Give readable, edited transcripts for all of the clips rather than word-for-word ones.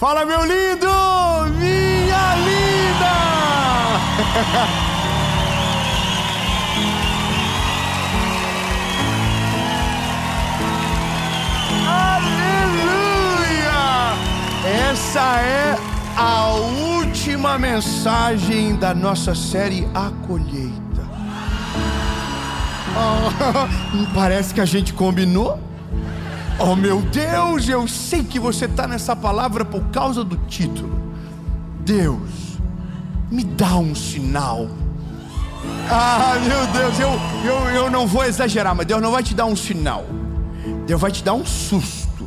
Fala, meu lindo, minha linda. Aleluia! Essa é a última mensagem da nossa série A Colheita. Parece que a gente combinou. Oh, meu Deus, eu sei que você está nessa palavra por causa do título. Deus, me dá um sinal. Meu Deus, eu não vou exagerar, mas Deus não vai te dar um sinal. Deus vai te dar um susto.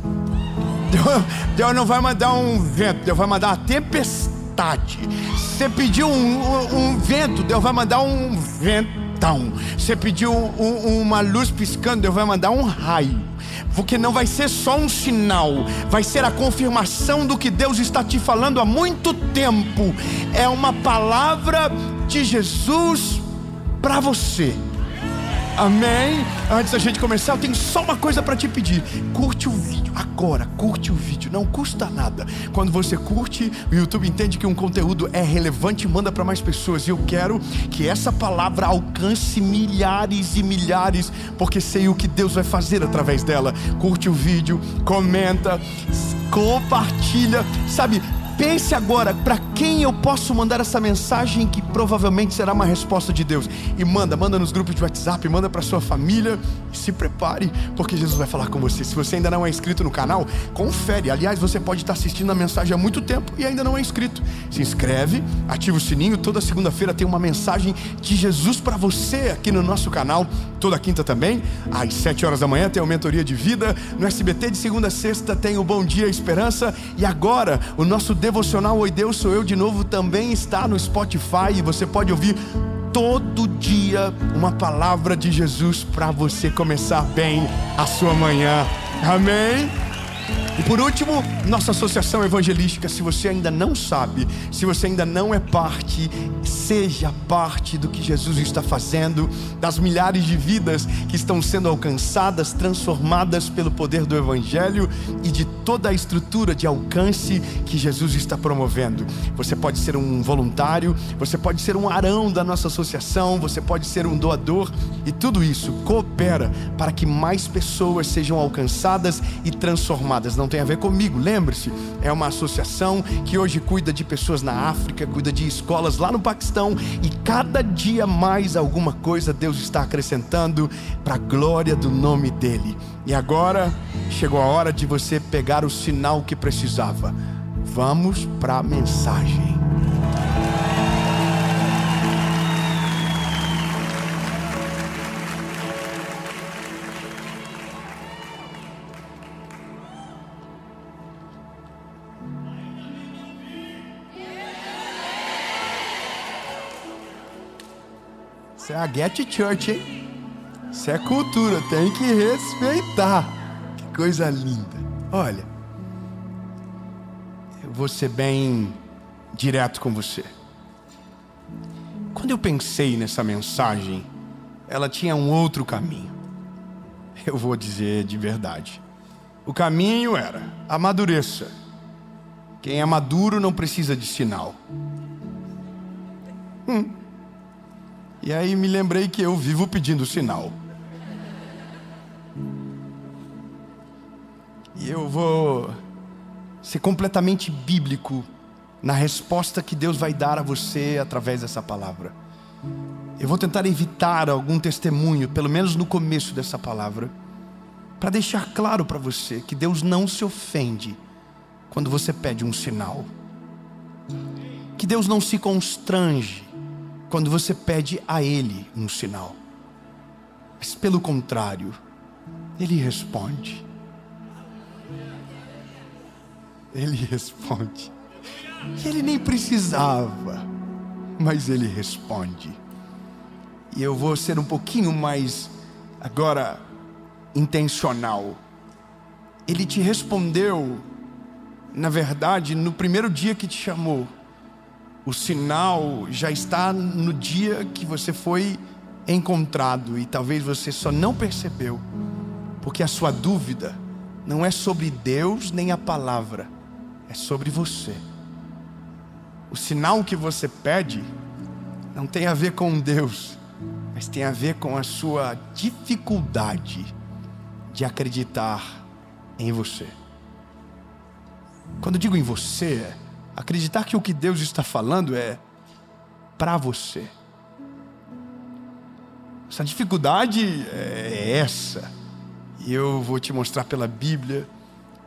Deus não vai mandar um vento, Deus vai mandar uma tempestade. Você pediu um vento, Deus vai mandar um ventão. Você pediu uma luz piscando, Deus vai mandar um raio. Porque não vai ser só um sinal, vai ser a confirmação do que Deus está te falando há muito tempo. É uma palavra de Jesus para você. Amém? Antes da gente começar, eu tenho só uma coisa para te pedir. Curte o vídeo agora, curte o vídeo, não custa nada. Quando você curte, o YouTube entende que um conteúdo é relevante e manda para mais pessoas. E eu quero que essa palavra alcance milhares e milhares, porque sei o que Deus vai fazer através dela. Curte o vídeo, comenta, compartilha, sabe? Pense agora, para quem eu posso mandar essa mensagem que provavelmente será uma resposta de Deus. E manda nos grupos de WhatsApp, manda para sua família. E se prepare, porque Jesus vai falar com você. Se você ainda não é inscrito no canal, confere. Aliás, você pode estar assistindo a mensagem há muito tempo e ainda não é inscrito. Se inscreve, ativa o sininho. Toda segunda-feira tem uma mensagem de Jesus para você aqui no nosso canal. Toda quinta também, às 7 horas da manhã, tem a Mentoria de Vida. No SBT, de segunda a sexta, tem o Bom Dia Esperança. E agora, o nosso devocional Oi Deus Sou Eu de Novo também está no Spotify. E você pode ouvir todo dia uma palavra de Jesus para você começar bem a sua manhã. Amém? E por último, nossa associação evangelística. Se você ainda não sabe, se você ainda não é parte, seja parte do que Jesus está fazendo, das milhares de vidas que estão sendo alcançadas, transformadas pelo poder do Evangelho e de toda a estrutura de alcance que Jesus está promovendo. Você pode ser um voluntário, você pode ser um arão da nossa associação, você pode ser um doador, e tudo isso coopera para que mais pessoas sejam alcançadas e transformadas. Não tem a ver comigo, lembre-se, é uma associação que hoje cuida de pessoas na África, cuida de escolas lá no Paquistão, e cada dia mais alguma coisa Deus está acrescentando para a glória do nome dEle. E agora chegou a hora de você pegar o sinal que precisava. Vamos para a mensagem. Isso é a Get Church, hein? Isso é cultura, tem que respeitar. Que coisa linda. Olha, eu vou ser bem direto com você. Quando eu pensei nessa mensagem, ela tinha um outro caminho. Eu vou dizer de verdade. O caminho era: amadureça. Quem é maduro não precisa de sinal. E aí me lembrei que eu vivo pedindo sinal. E eu vou ser completamente bíblico na resposta que Deus vai dar a você através dessa palavra. Eu vou tentar evitar algum testemunho, pelo menos no começo dessa palavra, para deixar claro para você que Deus não se ofende quando você pede um sinal. Que Deus não se constrange quando você pede a Ele um sinal. Mas pelo contrário, Ele responde. Ele responde. E Ele nem precisava, mas Ele responde. E eu vou ser um pouquinho mais, agora, intencional. Ele te respondeu, na verdade, no primeiro dia que te chamou. O sinal já está no dia que você foi encontrado, e talvez você só não percebeu, porque a sua dúvida não é sobre Deus nem a palavra, é sobre você. O sinal que você pede não tem a ver com Deus, mas tem a ver com a sua dificuldade de acreditar em você. Quando eu digo em você, acreditar que o que Deus está falando é para você. Essa dificuldade é essa. E eu vou te mostrar pela Bíblia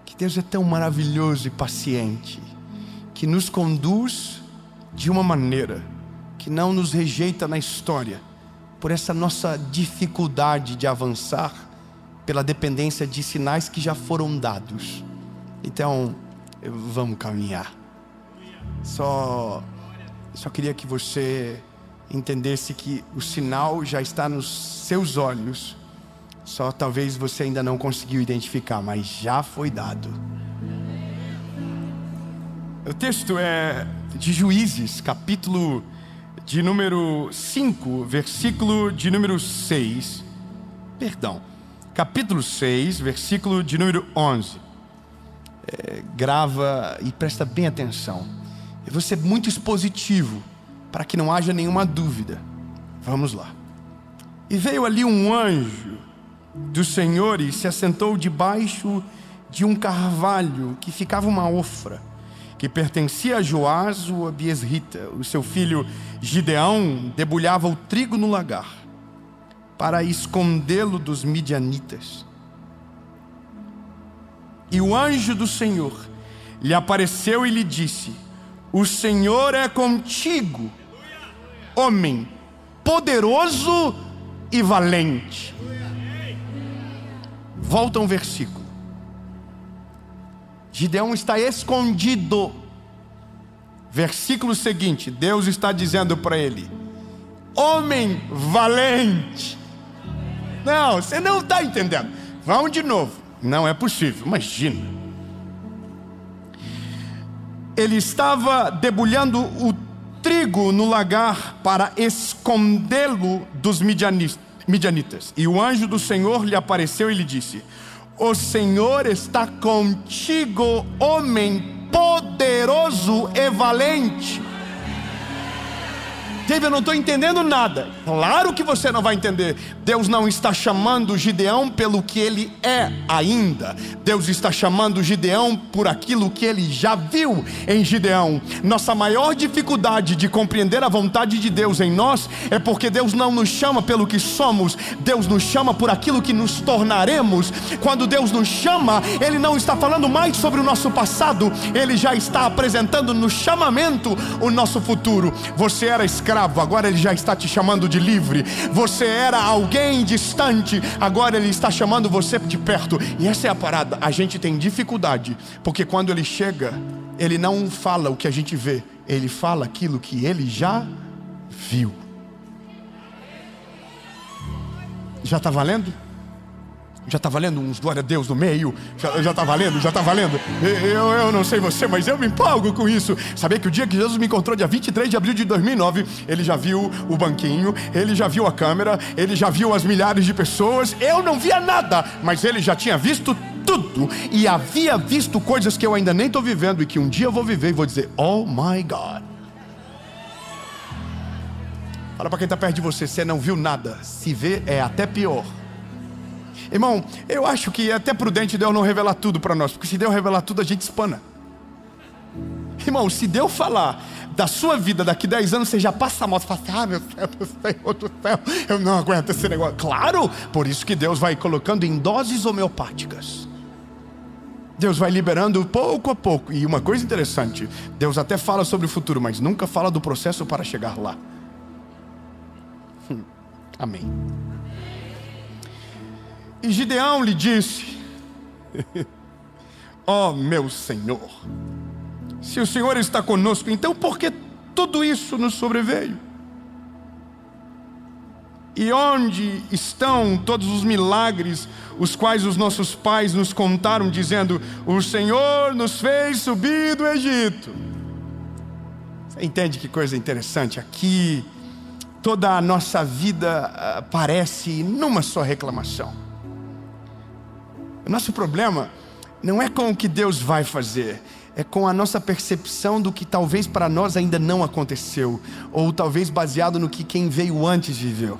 que Deus é tão maravilhoso e paciente, que nos conduz de uma maneira que não nos rejeita na história, por essa nossa dificuldade de avançar, pela dependência de sinais que já foram dados. Então, vamos caminhar. Só queria que você entendesse que o sinal já está nos seus olhos. Só talvez você ainda não conseguiu identificar, mas já foi dado. O texto é de Juízes, capítulo de número 5, versículo de número 6. Capítulo 6, versículo de número 11. Grava e presta bem atenção. Eu vou ser muito expositivo, para que não haja nenhuma dúvida. Vamos lá. E veio ali um anjo do Senhor e se assentou debaixo de um carvalho que ficava uma ofra, que pertencia a Joás o Abiesrita. O seu filho Gideão debulhava o trigo no lagar, para escondê-lo dos midianitas. E o anjo do Senhor lhe apareceu e lhe disse: o Senhor é contigo, homem poderoso e valente. Volta um versículo. Gideão está escondido. Versículo seguinte, Deus está dizendo para ele: homem valente. Não, você não está entendendo. Vamos de novo. Não é possível, imagina. Ele estava debulhando o trigo no lagar para escondê-lo dos midianitas. E o anjo do Senhor lhe apareceu e lhe disse: o Senhor está contigo, homem poderoso e valente. David, eu não estou entendendo nada. Claro que você não vai entender. Deus não está chamando Gideão pelo que ele é ainda. Deus está chamando Gideão por aquilo que ele já viu em Gideão. Nossa maior dificuldade de compreender a vontade de Deus em nós é porque Deus não nos chama pelo que somos. Deus nos chama por aquilo que nos tornaremos. Quando Deus nos chama, Ele não está falando mais sobre o nosso passado. Ele já está apresentando no chamamento o nosso futuro. Você era escravo, agora Ele já está te chamando de livre. Você era alguém distante, agora Ele está chamando você de perto. E essa é a parada. A gente tem dificuldade, porque quando Ele chega, Ele não fala o que a gente vê, Ele fala aquilo que Ele já viu. Já está valendo? Já está valendo uns glória a Deus no meio? Já está valendo? Já está valendo? Eu não sei você, mas eu me empolgo com isso. Sabia que o dia que Jesus me encontrou, dia 23 de abril de 2009, Ele já viu o banquinho, Ele já viu a câmera, Ele já viu as milhares de pessoas. Eu não via nada, mas Ele já tinha visto tudo. E havia visto coisas que eu ainda nem estou vivendo e que um dia eu vou viver e vou dizer: oh my God. Fala para quem está perto de você: você não viu nada. Se vê é até pior. Irmão, eu acho que é até prudente Deus não revelar tudo para nós, porque se Deus revelar tudo, a gente espana. Irmão, se Deus falar da sua vida daqui 10 anos, você já passa a moto e fala assim: ah, meu Deus do céu, eu não aguento esse negócio. Claro, por isso que Deus vai colocando em doses homeopáticas. Deus vai liberando pouco a pouco. E uma coisa interessante, Deus até fala sobre o futuro, mas nunca fala do processo para chegar lá. Amém. E Gideão lhe disse: ó meu Senhor, se o Senhor está conosco, então por que tudo isso nos sobreveio? E onde estão todos os milagres os quais os nossos pais nos contaram, dizendo: o Senhor nos fez subir do Egito? Você entende que coisa interessante? Aqui toda a nossa vida parece numa só reclamação. O nosso problema não é com o que Deus vai fazer, é com a nossa percepção do que talvez para nós ainda não aconteceu, ou talvez baseado no que quem veio antes viveu.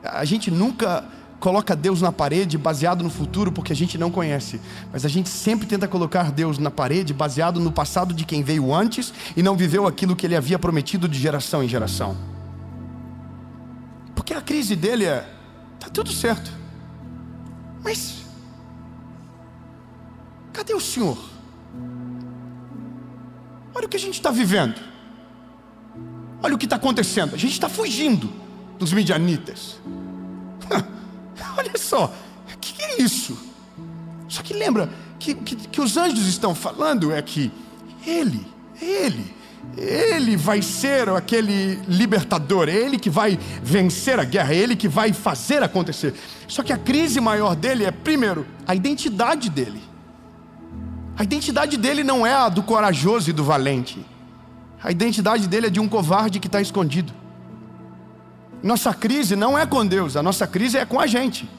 A gente nunca coloca Deus na parede baseado no futuro porque a gente não conhece, mas a gente sempre tenta colocar Deus na parede baseado no passado de quem veio antes e não viveu aquilo que Ele havia prometido de geração em geração. Porque a crise dele tá tudo certo, mas cadê o Senhor? Olha o que a gente está vivendo, olha o que está acontecendo. A gente está fugindo dos midianitas. Olha só, o que é isso? Só que lembra que os anjos estão falando é que Ele vai ser aquele libertador, é Ele que vai vencer a guerra, é Ele que vai fazer acontecer. Só que a crise maior dele é, primeiro, a identidade dele. A identidade dele não é a do corajoso e do valente. A identidade dele é de um covarde que está escondido. Nossa crise não é com Deus, a nossa crise é com a gente.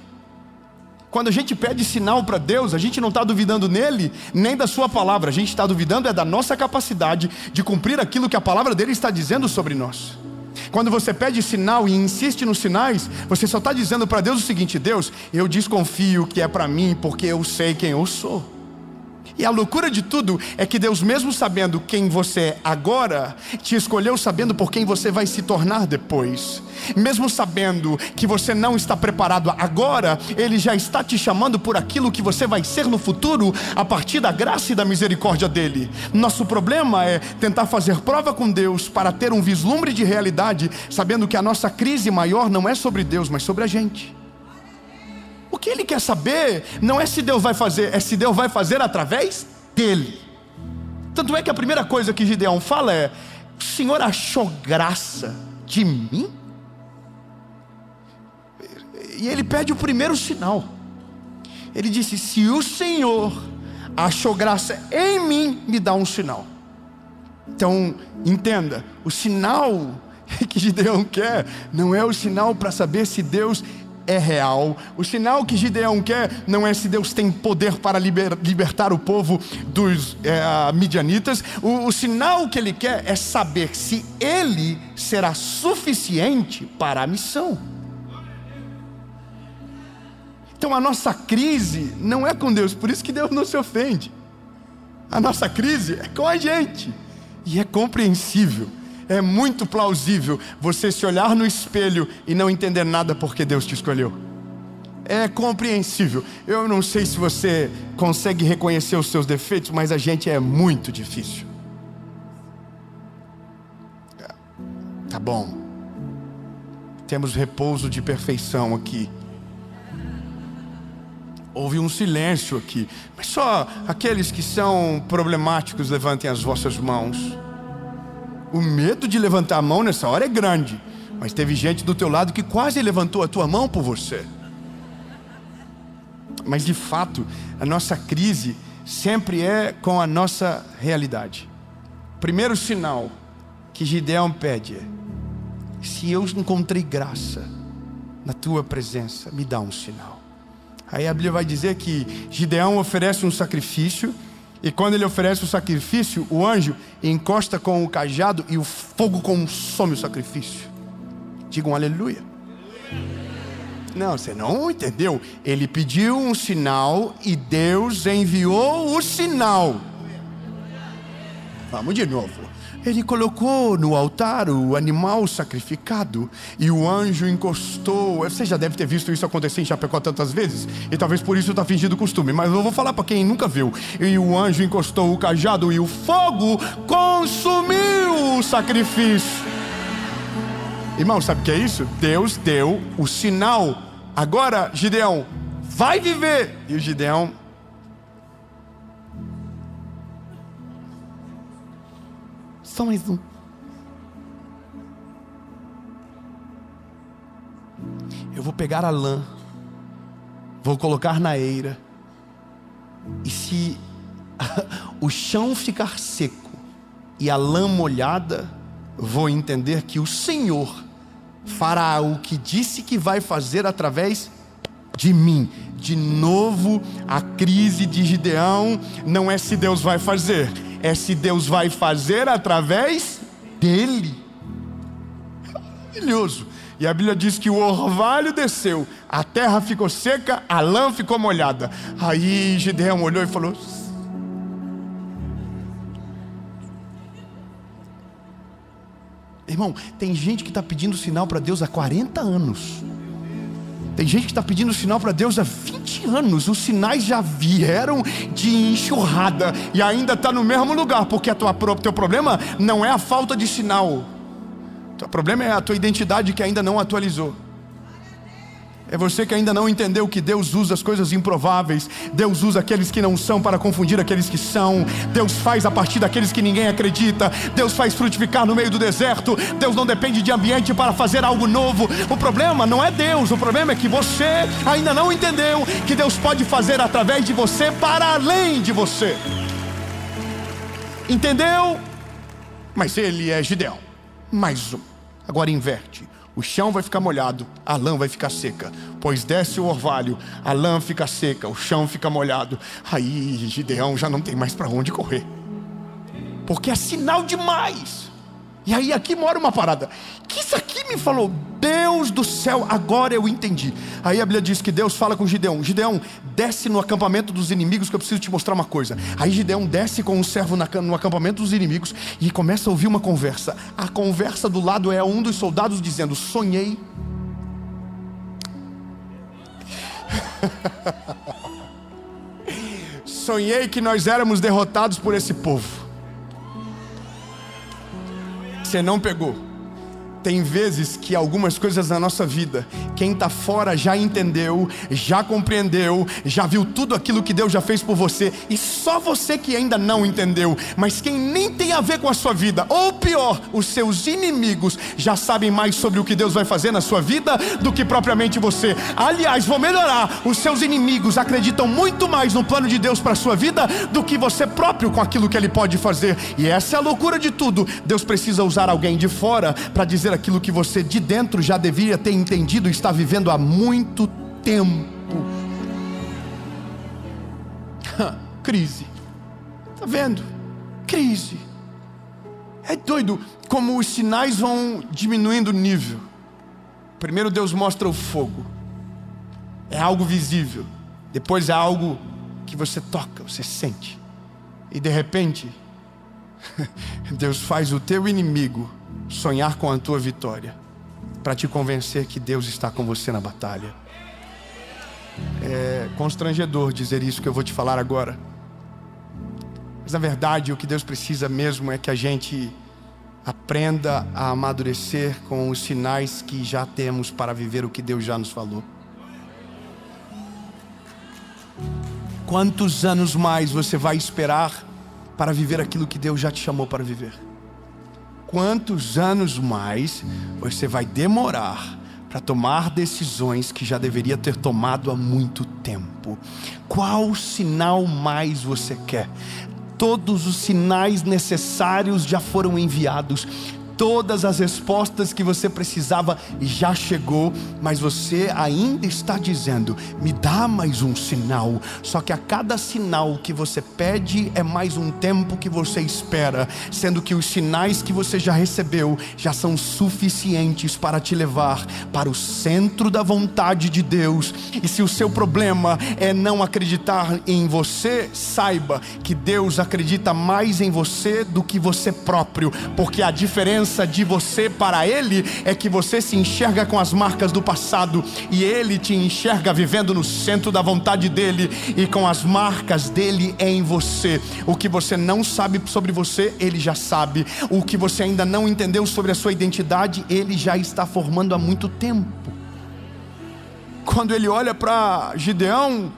Quando a gente pede sinal para Deus, a gente não está duvidando nele, nem da sua palavra. A gente está duvidando da nossa capacidade de cumprir aquilo que a palavra dele está dizendo sobre nós. Quando você pede sinal e insiste nos sinais, você só está dizendo para Deus o seguinte: Deus, eu desconfio que é para mim porque eu sei quem eu sou. E a loucura de tudo é que Deus, mesmo sabendo quem você é agora, te escolheu sabendo por quem você vai se tornar depois. Mesmo sabendo que você não está preparado agora, Ele já está te chamando por aquilo que você vai ser no futuro, a partir da graça e da misericórdia dEle. Nosso problema é tentar fazer prova com Deus para ter um vislumbre de realidade, sabendo que a nossa crise maior não é sobre Deus, mas sobre a gente. O que Ele quer saber não é se Deus vai fazer, é se Deus vai fazer através dele. Tanto é que a primeira coisa que Gideão fala é: o Senhor achou graça de mim? E ele pede o primeiro sinal. Ele disse: se o Senhor achou graça em mim, me dá um sinal. Então entenda, o sinal que Gideão quer não é o sinal para saber se Deus é real. O sinal que Gideão quer não é se Deus tem poder para libertar o povo dos midianitas. O sinal que ele quer é saber se ele será suficiente para a missão. Então a nossa crise não é com Deus, por isso que Deus não se ofende. A nossa crise é com a gente, e é compreensível. É muito plausível você se olhar no espelho e não entender nada porque Deus te escolheu. É compreensível. Eu não sei se você consegue reconhecer os seus defeitos, mas a gente é muito difícil. Tá bom. Temos repouso de perfeição aqui. Houve um silêncio aqui. Mas só aqueles que são problemáticos levantem as vossas mãos. O medo de levantar a mão nessa hora é grande, mas teve gente do teu lado que quase levantou a tua mão por você. Mas de fato, a nossa crise sempre é com a nossa realidade. Primeiro sinal que Gideão pede é: se eu encontrei graça na tua presença, me dá um sinal. Aí a Bíblia vai dizer que Gideão oferece um sacrifício. E quando ele oferece o sacrifício, o anjo encosta com o cajado e o fogo consome o sacrifício. Digam aleluia. Não, você não entendeu. Ele pediu um sinal e Deus enviou o sinal. Vamos de novo. Ele colocou no altar o animal sacrificado e o anjo encostou. Você já deve ter visto isso acontecer em Chapecó tantas vezes, e talvez por isso está fingido costume, mas eu vou falar para quem nunca viu. E o anjo encostou o cajado e o fogo consumiu o sacrifício. Irmão, sabe o que é isso? Deus deu o sinal. Agora, Gideão, vai viver. E o Gideão: só mais um. Eu vou pegar a lã, vou colocar na eira, e se o chão ficar seco e a lã molhada, vou entender que o Senhor fará o que disse que vai fazer através de mim. De novo, a crise de Gideão não é se Deus vai fazer, é se Deus vai fazer através dele. Maravilhoso. E a Bíblia diz que o orvalho desceu, a terra ficou seca, a lã ficou molhada. Aí Gideão olhou e falou: irmão, tem gente que está pedindo sinal para Deus há 40 anos. Tem gente que está pedindo sinal para Deus há 20 anos. Os sinais já vieram de enxurrada e ainda está no mesmo lugar, porque teu problema não é a falta de sinal. O problema é a tua identidade que ainda não atualizou. É você que ainda não entendeu que Deus usa as coisas improváveis. Deus usa aqueles que não são para confundir aqueles que são. Deus faz a partir daqueles que ninguém acredita. Deus faz frutificar no meio do deserto. Deus não depende de ambiente para fazer algo novo. O problema não é Deus. O problema é que você ainda não entendeu que Deus pode fazer através de você para além de você. Entendeu? Mas ele é Gideão. Mais um. Agora inverte. O chão vai ficar molhado, a lã vai ficar seca. Pois desce o orvalho, a lã fica seca, o chão fica molhado. Aí Gideão já não tem mais para onde correr, porque é sinal demais. E aí aqui mora uma parada, que isso aqui me falou: Deus do céu, agora eu entendi. Aí a Bíblia diz que Deus fala com Gideão: Gideão, desce no acampamento dos inimigos que eu preciso te mostrar uma coisa. Aí Gideão desce com um servo no acampamento dos inimigos e começa a ouvir uma conversa. A conversa do lado é um dos soldados dizendo: sonhei. Sonhei que nós éramos derrotados por esse povo. Você não pegou. Tem vezes que algumas coisas na nossa vida, quem está fora já entendeu, já compreendeu, já viu tudo aquilo que Deus já fez por você, e só você que ainda não entendeu. Mas quem nem tem a ver com a sua vida, ou pior, os seus inimigos, já sabem mais sobre o que Deus vai fazer na sua vida do que propriamente você. Aliás, vou melhorar: os seus inimigos acreditam muito mais no plano de Deus para a sua vida do que você próprio com aquilo que Ele pode fazer. E essa é a loucura de tudo. Deus precisa usar alguém de fora para dizer aquilo que você de dentro já deveria ter entendido e está vivendo há muito tempo. Crise. Está vendo? Crise. É doido como os sinais vão diminuindo o nível. Primeiro Deus mostra o fogo. É algo visível. Depois é algo que você toca, você sente. E de repente Deus faz o teu inimigo sonhar com a tua vitória, para te convencer que Deus está com você na batalha. É constrangedor dizer isso que eu vou te falar agora, mas na verdade o que Deus precisa mesmo é que a gente aprenda a amadurecer com os sinais que já temos para viver o que Deus já nos falou. Quantos anos mais você vai esperar para viver aquilo que Deus já te chamou para viver? Quantos anos mais você vai demorar para tomar decisões que já deveria ter tomado há muito tempo? Qual sinal mais você quer? Todos os sinais necessários já foram enviados. Todas as respostas que você precisava já chegou, mas você ainda está dizendo: me dá mais um sinal. Só que a cada sinal que você pede é mais um tempo que você espera, sendo que os sinais que você já recebeu já são suficientes para te levar para o centro da vontade de Deus. E se o seu problema é não acreditar em você, saiba que Deus acredita mais em você do que você próprio, porque a diferença de você para Ele é que você se enxerga com as marcas do passado e Ele te enxerga vivendo no centro da vontade dEle e com as marcas dEle em você. O que você não sabe sobre você, Ele já sabe. O que você ainda não entendeu sobre a sua identidade, Ele já está formando há muito tempo. Quando Ele olha para Gideão,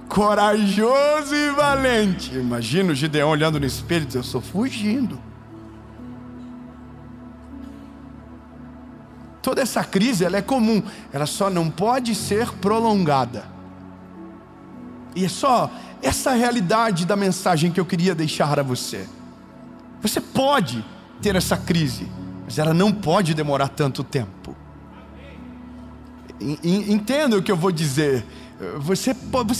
corajoso e valente, imagina o Gideão olhando no espelho e diz: eu estou fugindo. Toda essa crise, ela é comum, ela só não pode ser prolongada. E é só essa realidade da mensagem que eu queria deixar a você. Você pode ter essa crise, mas ela não pode demorar tanto tempo. Entenda o que eu vou dizer. Você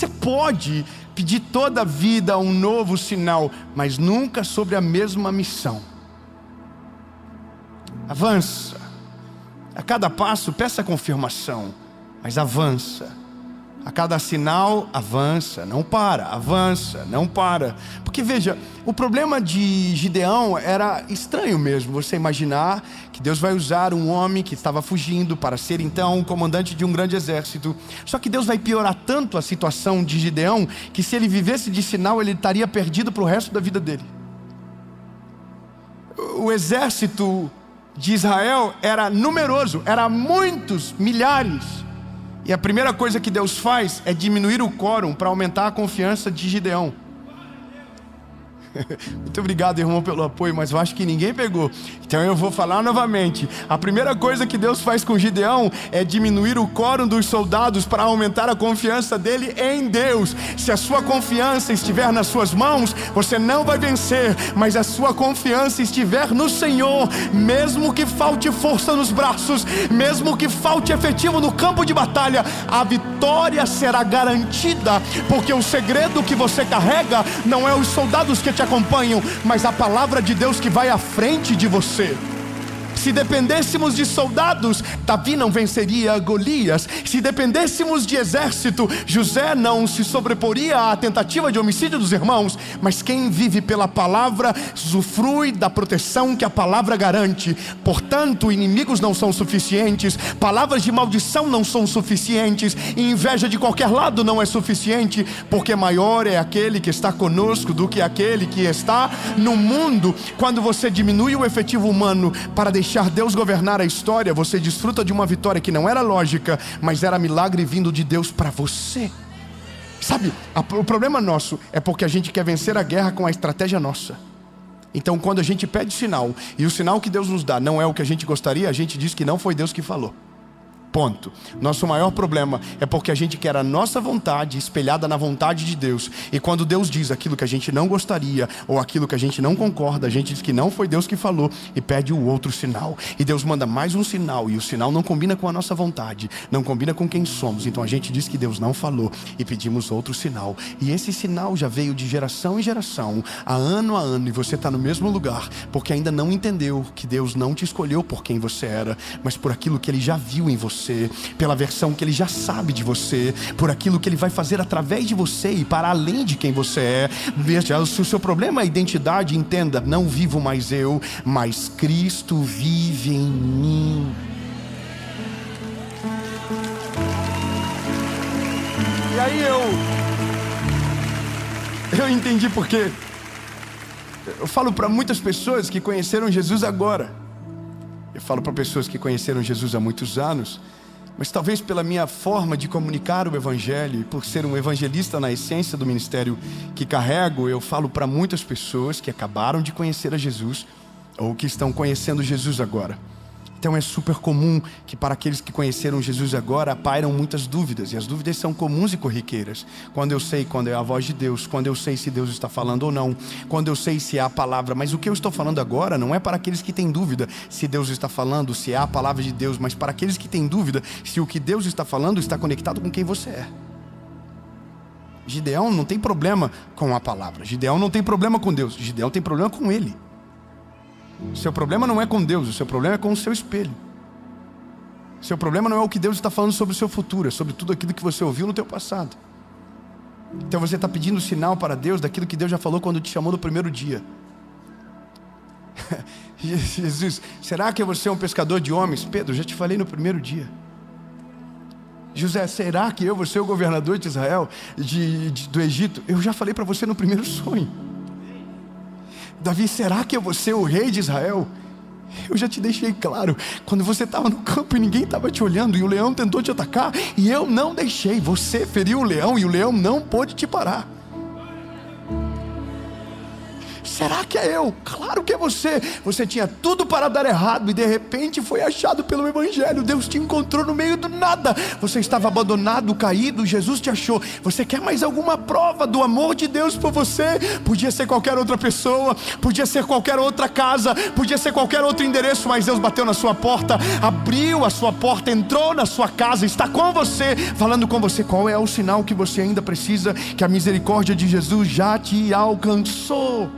pode pedir toda a vida um novo sinal, mas nunca sobre a mesma missão. Avança. A cada passo peça confirmação, mas avança. A cada sinal, avança, não para, avança, não para. Porque veja, o problema de Gideão era estranho mesmo, você imaginar que Deus vai usar um homem que estava fugindo para ser então comandante de um grande exército. Só que Deus vai piorar tanto a situação de Gideão, que se ele vivesse de sinal, ele estaria perdido para o resto da vida dele. O exército de Israel era numeroso, era muitos, milhares. E a primeira coisa que Deus faz é diminuir o quórum para aumentar a confiança de Gideão. Muito obrigado, irmão, pelo apoio, mas eu acho que ninguém pegou. Então eu vou falar novamente. A primeira coisa que Deus faz com Gideão é diminuir o quórum dos soldados para aumentar a confiança dele em Deus. Se a sua confiança estiver nas suas mãos, você não vai vencer, mas a sua confiança estiver no Senhor, mesmo que falte força nos braços, mesmo que falte efetivo no campo de batalha, a vitória será garantida, porque o segredo que você carrega não é os soldados que te acompanham, mas a palavra de Deus que vai à frente de você. Se dependêssemos de soldados, Davi não venceria Golias. Se dependêssemos de exército, José não se sobreporia à tentativa de homicídio dos irmãos. Mas quem vive pela palavra usufrui da proteção que a palavra garante. Portanto, inimigos não são suficientes, palavras de maldição não são suficientes, e inveja de qualquer lado não é suficiente, porque maior é aquele que está conosco do que aquele que está no mundo. Quando você diminui o efetivo humano para deixar Deus governar a história, você desfruta de uma vitória que não era lógica, mas era milagre vindo de Deus para você. Sabe, o problema nosso é porque a gente quer vencer a guerra com a estratégia nossa. Então quando a gente pede sinal, e o sinal que Deus nos dá não é o que a gente gostaria, a gente diz que não foi Deus que falou. Ponto. Nosso maior problema é porque a gente quer a nossa vontade espelhada na vontade de Deus. E quando Deus diz aquilo que a gente não gostaria, ou aquilo que a gente não concorda, a gente diz que não foi Deus que falou e pede o outro sinal. E Deus manda mais um sinal, e o sinal não combina com a nossa vontade, não combina com quem somos. Então a gente diz que Deus não falou e pedimos outro sinal. E esse sinal já veio de geração em geração, há ano, e você está no mesmo lugar, porque ainda não entendeu que Deus não te escolheu por quem você era, mas por aquilo que Ele já viu em você, pela versão que Ele já sabe de você, por aquilo que Ele vai fazer através de você e para além de quem você é. Veja, se o seu problema é identidade, entenda: não vivo mais eu, mas Cristo vive em mim. E aí eu entendi porque eu falo para muitas pessoas que conheceram Jesus agora. Eu falo para pessoas que conheceram Jesus há muitos anos, mas talvez pela minha forma de comunicar o Evangelho, e por ser um evangelista na essência do ministério que carrego, eu falo para muitas pessoas que acabaram de conhecer a Jesus, ou que estão conhecendo Jesus agora. Então é super comum que para aqueles que conheceram Jesus agora pairam muitas dúvidas, e as dúvidas são comuns e corriqueiras. Quando eu sei quando é a voz de Deus, quando eu sei se Deus está falando ou não, quando eu sei se é a palavra. Mas o que eu estou falando agora não é para aqueles que têm dúvida se Deus está falando, se é a palavra de Deus, mas para aqueles que têm dúvida se o que Deus está falando está conectado com quem você é. Gideão não tem problema com a palavra, Gideão não tem problema com Deus, Gideão tem problema com ele. O seu problema não é com Deus, o seu problema é com o seu espelho. O seu problema não é o que Deus está falando sobre o seu futuro, é sobre tudo aquilo que você ouviu no teu passado. Então você está pedindo sinal para Deus daquilo que Deus já falou quando te chamou no primeiro dia. Jesus, será que você é um pescador de homens? Pedro, já te falei no primeiro dia. José, será que eu vou ser o governador de Israel, do Egito? Eu já falei para você no primeiro sonho. Davi, será que eu vou ser o rei de Israel? Eu já te deixei claro, quando você estava no campo e ninguém estava te olhando, e o leão tentou te atacar, e eu não deixei. Você feriu o leão, e o leão não pôde te parar. será que é eu? Claro que é você. Você tinha tudo para dar errado e de repente foi achado pelo Evangelho. Deus te encontrou no meio do nada. Você estava abandonado, caído, Jesus te achou. Você quer mais alguma prova do amor de Deus por você? Podia ser qualquer outra pessoa, podia ser qualquer outra casa, podia ser qualquer outro endereço, mas Deus bateu na sua porta, abriu a sua porta, entrou na sua casa, está com você, falando com você. Qual é o sinal que você ainda precisa? Que a misericórdia de Jesus já te alcançou.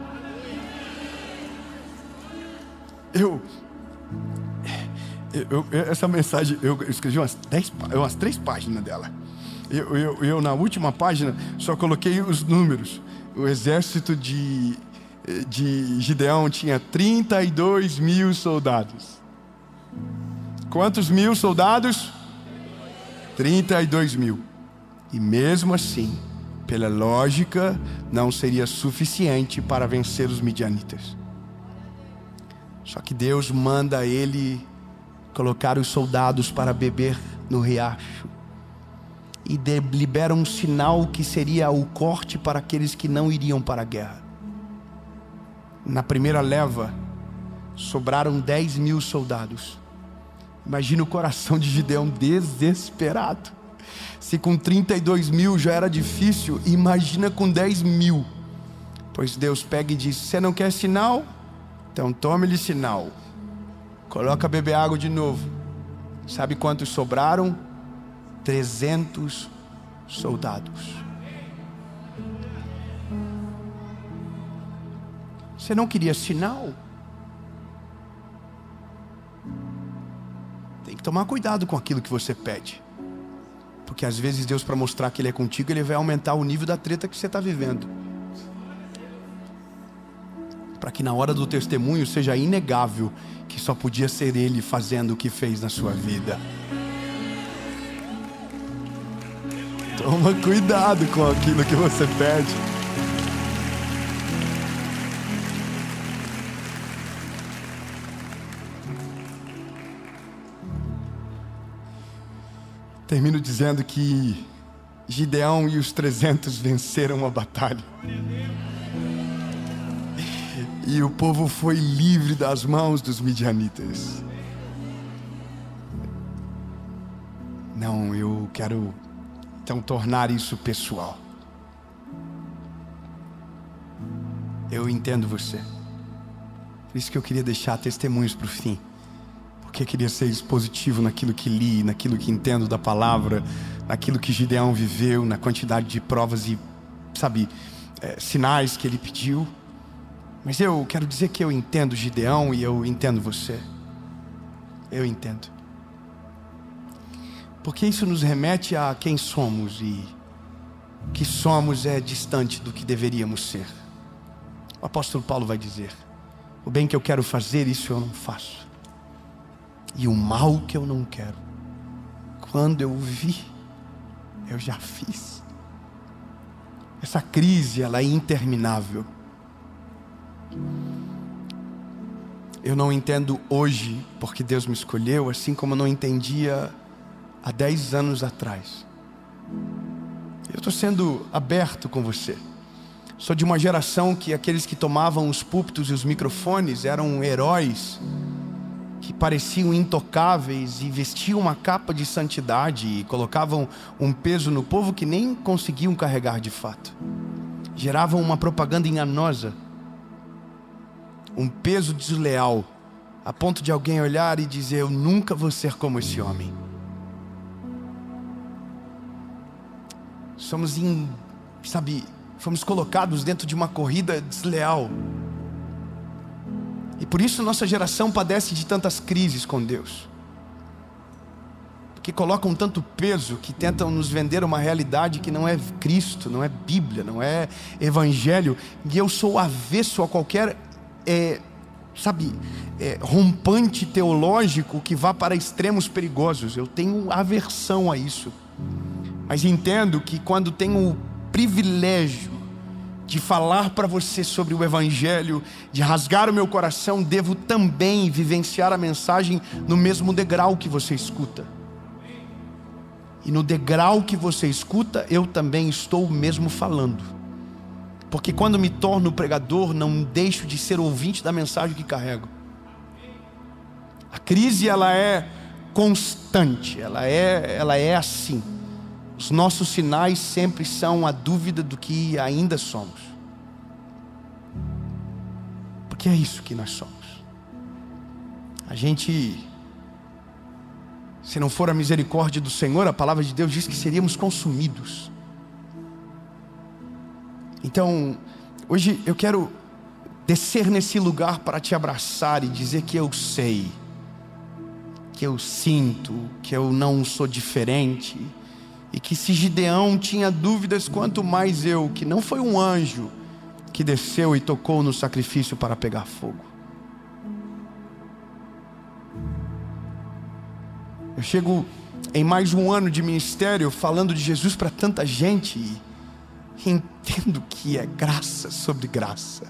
Essa mensagem, eu escrevi umas 3 páginas dela. Eu na última página só coloquei os números. O exército de Gideão tinha 32 mil soldados. Quantos mil soldados? 32 mil. E mesmo assim, pela lógica, não seria suficiente para vencer os midianitas. Só que Deus manda ele colocar os soldados para beber no riacho. E libera um sinal que seria o corte para aqueles que não iriam para a guerra. Na primeira leva, sobraram 10 mil soldados. Imagina o coração de Gideão desesperado. Se com 32 mil já era difícil, imagina com 10 mil. Pois Deus pega e diz: você não quer sinal? Então tome-lhe sinal. Coloca beber água de novo. Sabe quantos sobraram? 300 soldados. Você não queria sinal? Tem que tomar cuidado com aquilo que você pede. Porque às vezes Deus, para mostrar que Ele é contigo, Ele vai aumentar o nível da treta que você está vivendo. Para que na hora do testemunho seja inegável que só podia ser Ele fazendo o que fez na sua vida. Toma cuidado com aquilo que você pede. Termino dizendo que Gideão e os 300 venceram a batalha. E o povo foi livre das mãos dos midianitas. Não, eu quero então tornar isso pessoal. Eu entendo você. Por isso que eu queria deixar testemunhos para o fim. Porque eu queria ser expositivo naquilo que li, naquilo que entendo da palavra, naquilo que Gideão viveu, na quantidade de provas e, sinais que ele pediu. Mas eu quero dizer que eu entendo Gideão e eu entendo você. Eu entendo. Porque isso nos remete a quem somos, e o que somos é distante do que deveríamos ser. O apóstolo Paulo vai dizer: o bem que eu quero fazer, isso eu não faço. E o mal que eu não quero, quando eu vi, eu já fiz. Essa crise, ela é interminável. Eu não entendo hoje porque Deus me escolheu, assim como eu não entendia há 10 anos atrás. Eu estou sendo aberto com você. Sou de uma geração que aqueles que tomavam os púlpitos e os microfones eram heróis, que pareciam intocáveis e vestiam uma capa de santidade e colocavam um peso no povo que nem conseguiam carregar de fato. Geravam uma propaganda enganosa, um peso desleal, a ponto de alguém olhar e dizer: eu nunca vou ser como esse homem. Fomos colocados dentro de uma corrida desleal. E por isso nossa geração padece de tantas crises com Deus. Porque colocam tanto peso que tentam nos vender uma realidade que não é Cristo, não é Bíblia, não é Evangelho. E eu sou avesso a qualquer, rompante teológico que vá para extremos perigosos. Eu tenho aversão a isso. Mas entendo que quando tenho o privilégio de falar para você sobre o Evangelho, de rasgar o meu coração, devo também vivenciar a mensagem no mesmo degrau que você escuta. E no degrau que você escuta, eu também estou mesmo falando. Porque quando me torno pregador, não deixo de ser ouvinte da mensagem que carrego. A crise, ela é constante, ela é assim. Os nossos sinais sempre são a dúvida do que ainda somos. Porque é isso que nós somos. A gente, se não for a misericórdia do Senhor, a palavra de Deus diz que seríamos consumidos. Então, hoje eu quero descer nesse lugar para te abraçar e dizer que eu sei, que eu sinto, que eu não sou diferente, e que se Gideão tinha dúvidas, quanto mais eu, que não foi um anjo que desceu e tocou no sacrifício para pegar fogo. Eu chego em mais um ano de ministério falando de Jesus para tanta gente e entendo que é graça sobre graça,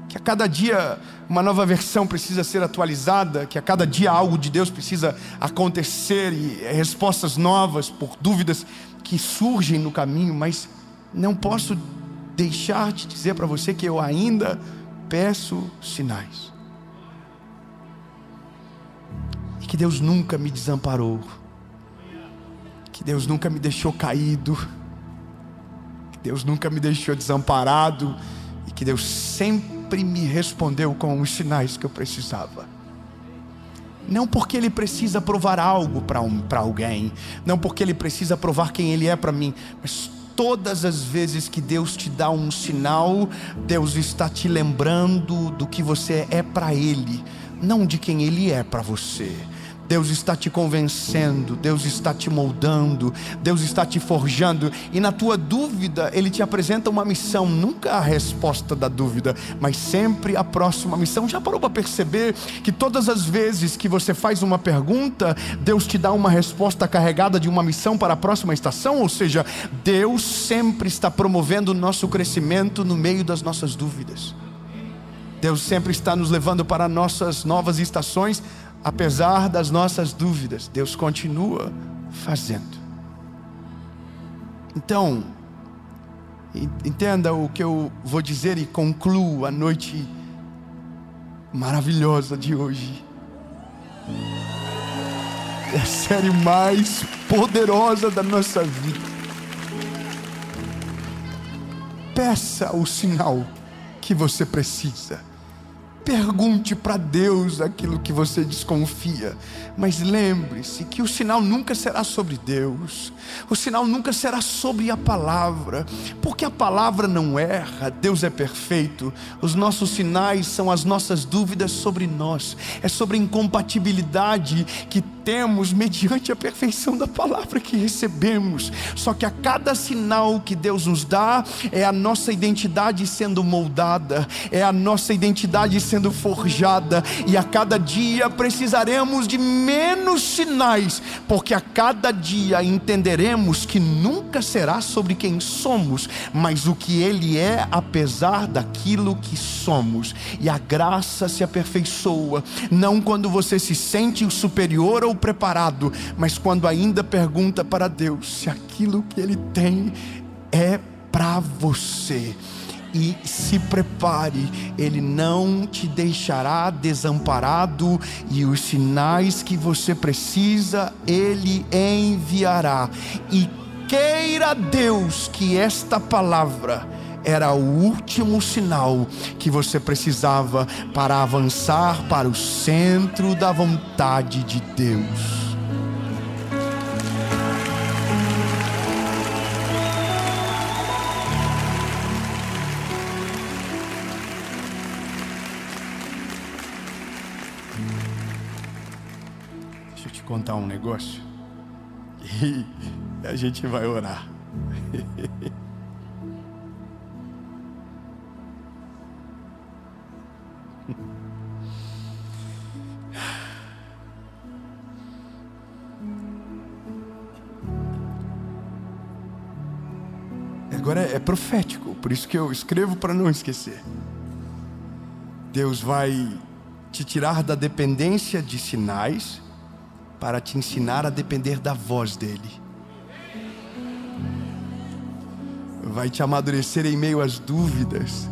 que a cada dia uma nova versão precisa ser atualizada, que a cada dia algo de Deus precisa acontecer e respostas novas por dúvidas que surgem no caminho, mas não posso deixar de dizer para você que eu ainda peço sinais, e que Deus nunca me desamparou, que Deus nunca me deixou caído, Deus nunca me deixou desamparado, e que Deus sempre me respondeu com os sinais que eu precisava. Não porque Ele precisa provar algo para alguém, não porque Ele precisa provar quem Ele é para mim, mas todas as vezes que Deus te dá um sinal, Deus está te lembrando do que você é para Ele, não de quem Ele é para você. Deus está te convencendo, Deus está te moldando, Deus está te forjando, e na tua dúvida Ele te apresenta uma missão, nunca a resposta da dúvida, mas sempre a próxima missão. Já parou para perceber que todas as vezes que você faz uma pergunta, Deus te dá uma resposta carregada de uma missão para a próxima estação? Ou seja, Deus sempre está promovendo o nosso crescimento no meio das nossas dúvidas. Deus sempre está nos levando para nossas novas estações. Apesar das nossas dúvidas, Deus continua fazendo. Então, entenda o que eu vou dizer e concluo a noite maravilhosa de hoje. É a série mais poderosa da nossa vida. Peça o sinal que você precisa. Pergunte para Deus aquilo que você desconfia, mas lembre-se que o sinal nunca será sobre Deus, o sinal nunca será sobre a palavra, porque a palavra não erra, Deus é perfeito. Os nossos sinais são as nossas dúvidas sobre nós, é sobre a incompatibilidade que temos mediante a perfeição da palavra que recebemos. Só que a cada sinal que Deus nos dá, é a nossa identidade sendo moldada, é a nossa identidade sendo forjada, e a cada dia precisaremos de menos sinais, porque a cada dia entenderemos que nunca será sobre quem somos, mas o que Ele é, apesar daquilo que somos. E a graça se aperfeiçoa, não quando você se sente superior ou preparado, mas quando ainda pergunta para Deus se aquilo que Ele tem é para você. E se prepare, Ele não te deixará desamparado, e os sinais que você precisa Ele enviará. E queira Deus que esta palavra era o último sinal que você precisava para avançar para o centro da vontade de Deus. Deixa eu te contar um negócio e a gente vai orar. Agora é profético, por isso que eu escrevo para não esquecer. Deus vai te tirar da dependência de sinais para te ensinar a depender da voz dele. vai te amadurecer em meio às dúvidas,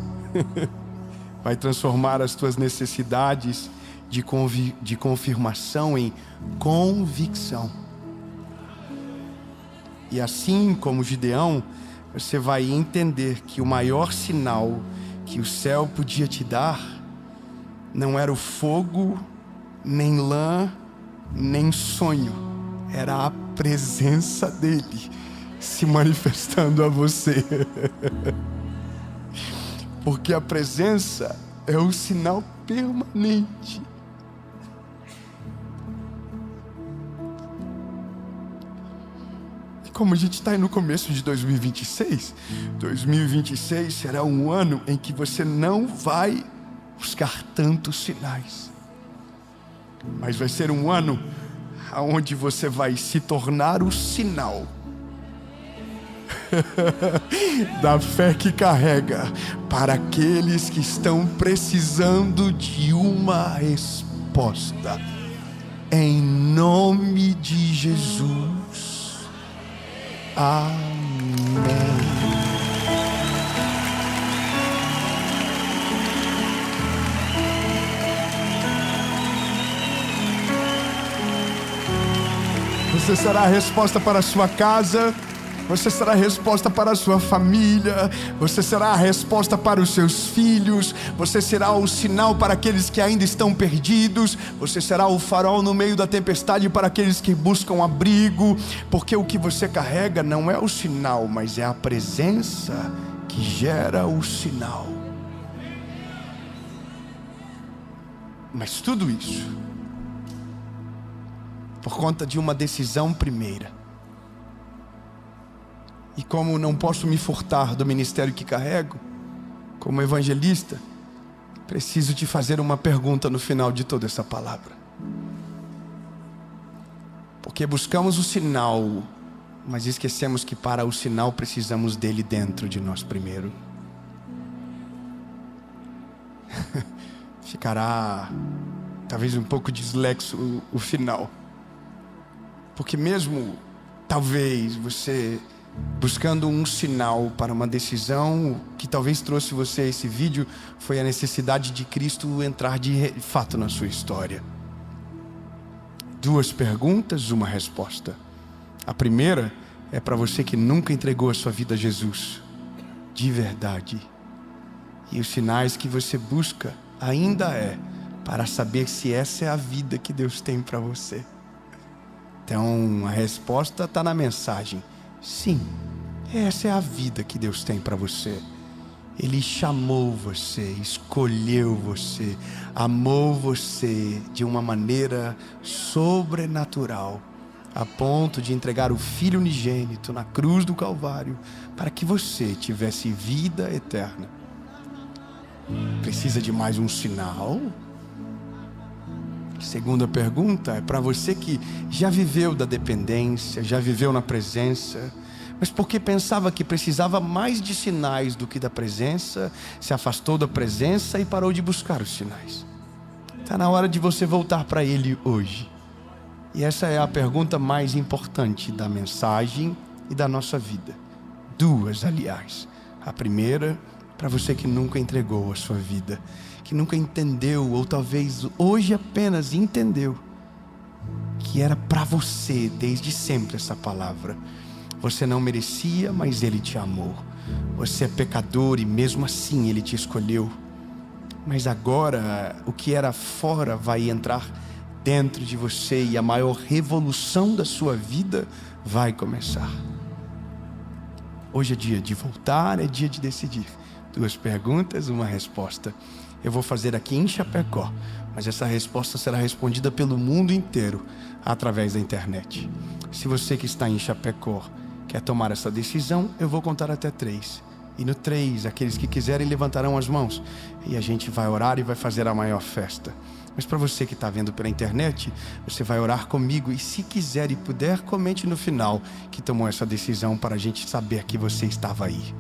vai transformar as tuas necessidades de confirmação em convicção. E assim como Gideão, você vai entender que o maior sinal que o céu podia te dar não era o fogo, nem lã, nem sonho. Era a presença dele se manifestando a você. Porque a presença é o sinal permanente. Como a gente está aí no começo de 2026, 2026 será um ano em que você não vai buscar tantos sinais, mas vai ser um ano onde você vai se tornar o sinal da fé que carrega para aqueles que estão precisando de uma resposta. Em nome de Jesus. Amém. Você será a resposta para a sua casa. Você será a resposta para a sua família. Você será a resposta para os seus filhos. Você será o sinal para aqueles que ainda estão perdidos. Você será o farol no meio da tempestade para aqueles que buscam abrigo. Porque o que você carrega não é o sinal, mas é a presença que gera o sinal. Mas tudo isso por conta de uma decisão primeira. E como não posso me furtar do ministério que carrego, como evangelista, preciso te fazer uma pergunta no final de toda essa palavra. Porque buscamos o sinal, mas esquecemos que para o sinal precisamos dele dentro de nós primeiro. Ficará talvez um pouco dislexo o final. Porque mesmo talvez você buscando um sinal para uma decisão, que talvez trouxe você a esse vídeo, foi a necessidade de Cristo entrar de fato na sua história. 2 perguntas, uma resposta. A primeira é para você que nunca entregou a sua vida a Jesus, de verdade. E os sinais que você busca ainda é para saber se essa é a vida que Deus tem para você. Então a resposta está na mensagem. Sim, essa é a vida que Deus tem para você. Ele chamou você, escolheu você, amou você de uma maneira sobrenatural, a ponto de entregar o Filho unigênito na cruz do Calvário, para que você tivesse vida eterna. Precisa de mais um sinal? Segunda pergunta é para você que já viveu da dependência, já viveu na presença, mas porque pensava que precisava mais de sinais do que da presença, se afastou da presença e parou de buscar os sinais. Está na hora de você voltar para Ele hoje. E essa é a pergunta mais importante da mensagem e da nossa vida. 2, aliás. A primeira, para você que nunca entregou a sua vida, que nunca entendeu, ou talvez hoje apenas entendeu, que era para você desde sempre essa palavra. Você não merecia, mas Ele te amou. Você é pecador e mesmo assim Ele te escolheu. Mas agora o que era fora vai entrar dentro de você e a maior revolução da sua vida vai começar. Hoje é dia de voltar, é dia de decidir. 2 perguntas, uma resposta. Eu vou fazer aqui em Chapecó, mas essa resposta será respondida pelo mundo inteiro através da internet. Se você que está em Chapecó quer tomar essa decisão, eu vou contar até 3. E no 3, aqueles que quiserem levantarão as mãos e a gente vai orar e vai fazer a maior festa. Mas para você que está vendo pela internet, você vai orar comigo e se quiser e puder, comente no final que tomou essa decisão para a gente saber que você estava aí.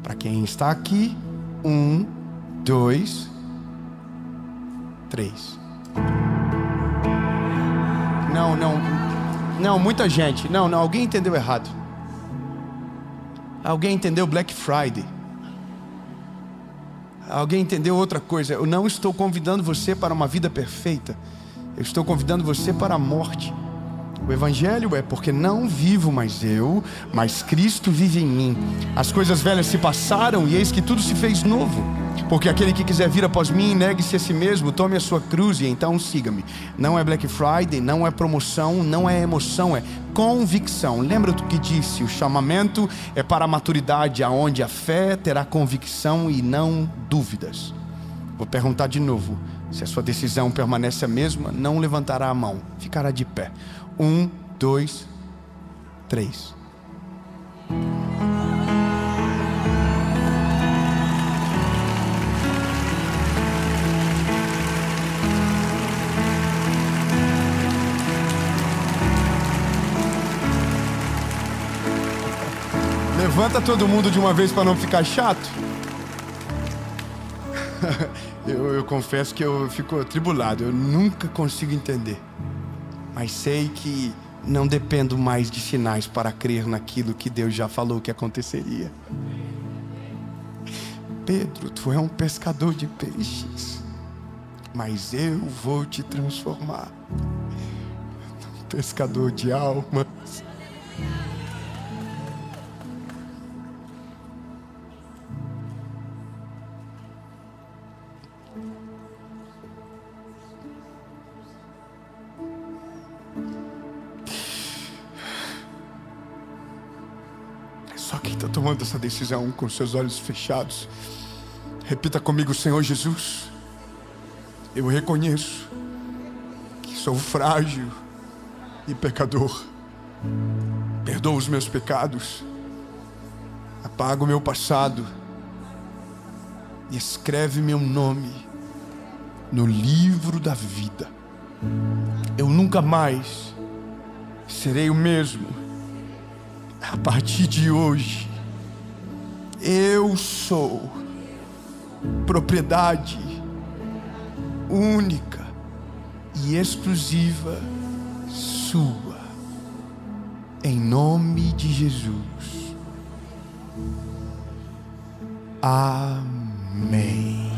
Para quem está aqui, 1, 2, 3. Não, muita gente. Não, alguém entendeu errado. Alguém entendeu Black Friday? Alguém entendeu outra coisa? Eu não estou convidando você para uma vida perfeita. Eu estou convidando você para a morte. O Evangelho é porque não vivo mais eu, mas Cristo vive em mim. As coisas velhas se passaram e eis que tudo se fez novo. Porque aquele que quiser vir após mim, negue-se a si mesmo, tome a sua cruz e então siga-me. Não é Black Friday, não é promoção, não é emoção, é convicção. Lembra do que disse? O chamamento é para a maturidade, aonde a fé terá convicção e não dúvidas. Vou perguntar de novo. Se a sua decisão permanece a mesma, não levantará a mão, ficará de pé. 1, 2, 3. Levanta todo mundo de uma vez para não ficar chato. Eu confesso que eu fico atribulado, eu nunca consigo entender. Mas sei que não dependo mais de sinais para crer naquilo que Deus já falou que aconteceria. Pedro, tu é um pescador de peixes, mas eu vou te transformar num pescador de almas. Só quem está tomando essa decisão com seus olhos fechados, repita comigo: Senhor Jesus, eu reconheço que sou frágil e pecador. Perdoa os meus pecados, apaga o meu passado e escreve meu nome no livro da vida. Eu nunca mais serei o mesmo. A partir de hoje, eu sou propriedade única e exclusiva sua. Em nome de Jesus. Amém.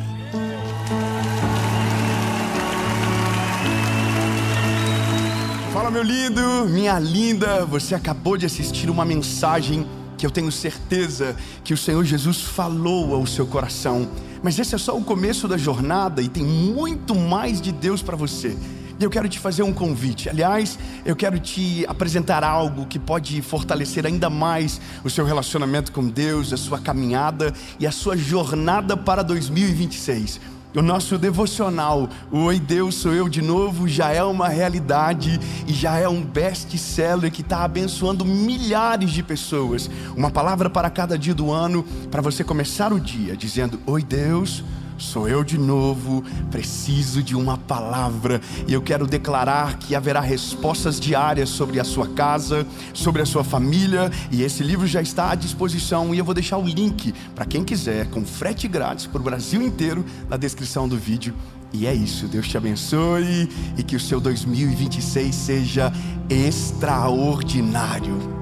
Fala, meu lindo, minha linda. Você acabou de assistir uma mensagem que eu tenho certeza que o Senhor Jesus falou ao seu coração. Mas esse é só o começo da jornada e tem muito mais de Deus para você. E eu quero te fazer um convite. Aliás, eu quero te apresentar algo que pode fortalecer ainda mais o seu relacionamento com Deus, a sua caminhada e a sua jornada para 2026. O nosso devocional, o Oi Deus, sou eu de novo, já é uma realidade e já é um best-seller que está abençoando milhares de pessoas. Uma palavra para cada dia do ano, para você começar o dia dizendo: Oi Deus, sou eu de novo, preciso de uma palavra. E eu quero declarar que haverá respostas diárias sobre a sua casa, sobre a sua família. E esse livro já está à disposição. E eu vou deixar o link para quem quiser, com frete grátis para o Brasil inteiro, na descrição do vídeo. E é isso, Deus te abençoe e que o seu 2026 seja extraordinário.